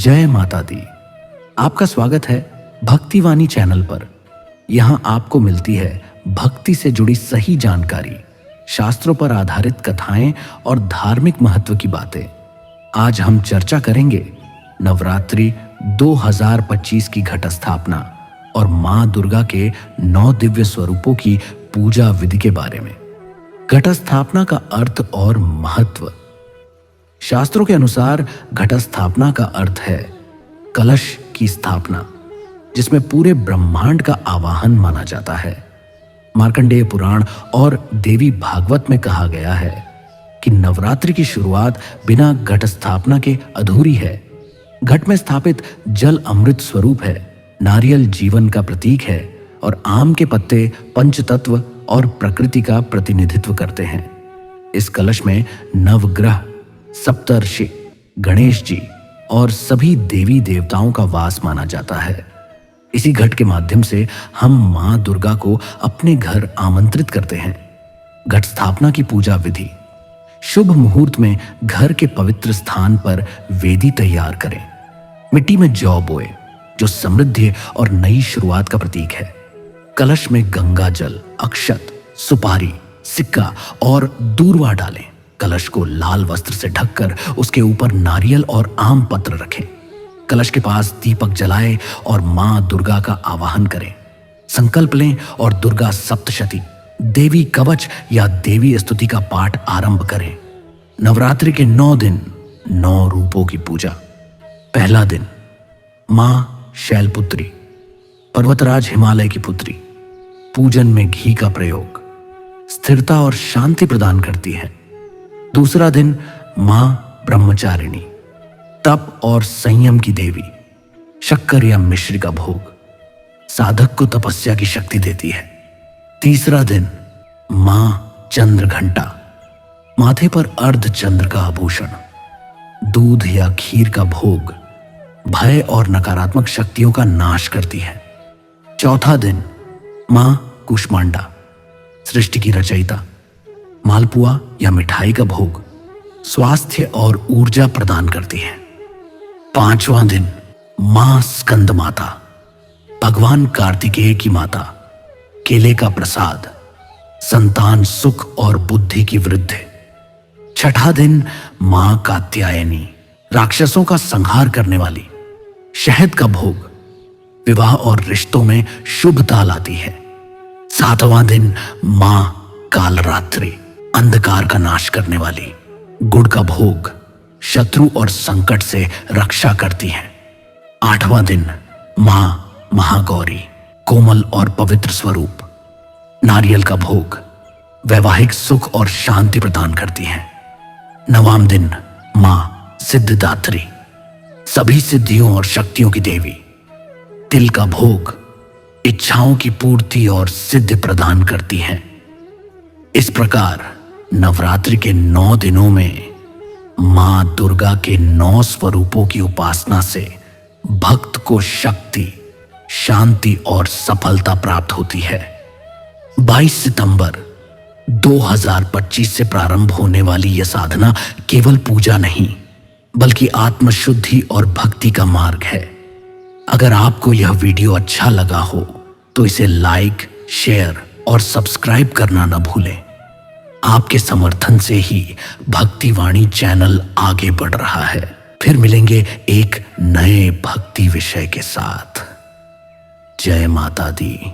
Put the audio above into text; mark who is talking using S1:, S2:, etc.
S1: जय माता दी। आपका स्वागत है भक्तिवाणी चैनल पर। यहां आपको मिलती है भक्ति से जुड़ी सही जानकारी, शास्त्रों पर आधारित कथाएं और धार्मिक महत्व की बातें। आज हम चर्चा करेंगे नवरात्रि 2025 की घट स्थापना और मां दुर्गा के 9 दिव्य स्वरूपों की पूजा विधि के बारे में। घट स्थापना का अर्थ और महत्व। शास्त्रों के अनुसार घट स्थापना का अर्थ है कलश की स्थापना, जिसमें पूरे ब्रह्मांड का आवाहन माना जाता है। मार्कंडेय पुराण और देवी भागवत में कहा गया है कि नवरात्रि की शुरुआत बिना घट स्थापना के अधूरी है। घट में स्थापित जल अमृत स्वरूप है, नारियल जीवन का प्रतीक है और आम के पत्ते पंचतत्व और प्रकृति का प्रतिनिधित्व करते हैं। इस कलश में नवग्रह, सप्तर्षि, गणेश जी और सभी देवी देवताओं का वास माना जाता है। इसी घट के माध्यम से हम मां दुर्गा को अपने घर आमंत्रित करते हैं। घट स्थापना की पूजा विधि। शुभ मुहूर्त में घर के पवित्र स्थान पर वेदी तैयार करें। मिट्टी में जौ बोए, जो समृद्धि और नई शुरुआत का प्रतीक है। कलश में गंगा जल, अक्षत, सुपारी, सिक्का और दूर्वा डालें। कलश को लाल वस्त्र से ढककर उसके ऊपर नारियल और आम पत्र रखें। कलश के पास दीपक जलाएं और मां दुर्गा का आवाहन करें। संकल्प लें और दुर्गा सप्तशती, देवी कवच या देवी स्तुति का पाठ आरंभ करें। नवरात्रि के 9 दिन 9 रूपों की पूजा। पहला दिन, मां शैलपुत्री, पर्वतराज हिमालय की पुत्री। पूजन में घी का प्रयोग स्थिरता और शांति प्रदान करती है। दूसरा दिन, मां ब्रह्मचारिणी, तप और संयम की देवी। शक्कर या मिश्री का भोग साधक को तपस्या की शक्ति देती है। तीसरा दिन, मां चंद्रघंटा, माथे पर अर्ध चंद्र का आभूषण। दूध या खीर का भोग भय और नकारात्मक शक्तियों का नाश करती है। चौथा दिन, मां कुष्मांडा, सृष्टि की रचयिता। मालपुआ या मिठाई का भोग स्वास्थ्य और ऊर्जा प्रदान करती है। पांचवां दिन, मां स्कंद माता, भगवान कार्तिकेय की माता। केले का प्रसाद, संतान सुख और बुद्धि की वृद्धि। छठा दिन, मां कात्यायनी, राक्षसों का संहार करने वाली। शहद का भोग विवाह और रिश्तों में शुभता लाती है। सातवां दिन, मां कालरात्रि, अंधकार का नाश करने वाली। गुड़ का भोग शत्रु और संकट से रक्षा करती है। आठवां दिन, मां महागौरी, कोमल और पवित्र स्वरूप। नारियल का भोग वैवाहिक सुख और शांति प्रदान करती है। नवाम दिन, मां सिद्धिदात्री, सभी सिद्धियों और शक्तियों की देवी। तिल का भोग इच्छाओं की पूर्ति और सिद्धि प्रदान करती है। इस प्रकार नवरात्रि के 9 दिनों में मां दुर्गा के 9 स्वरूपों की उपासना से भक्त को शक्ति, शांति और सफलता प्राप्त होती है। 22 सितंबर 2025 से प्रारंभ होने वाली यह साधना केवल पूजा नहीं, बल्कि आत्मशुद्धि और भक्ति का मार्ग है। अगर आपको यह वीडियो अच्छा लगा हो तो इसे लाइक, शेयर और सब्सक्राइब करना न भूलें। आपके समर्थन से ही भक्तिवाणी चैनल आगे बढ़ रहा है। फिर मिलेंगे एक नए भक्ति विषय के साथ। जय माता दी।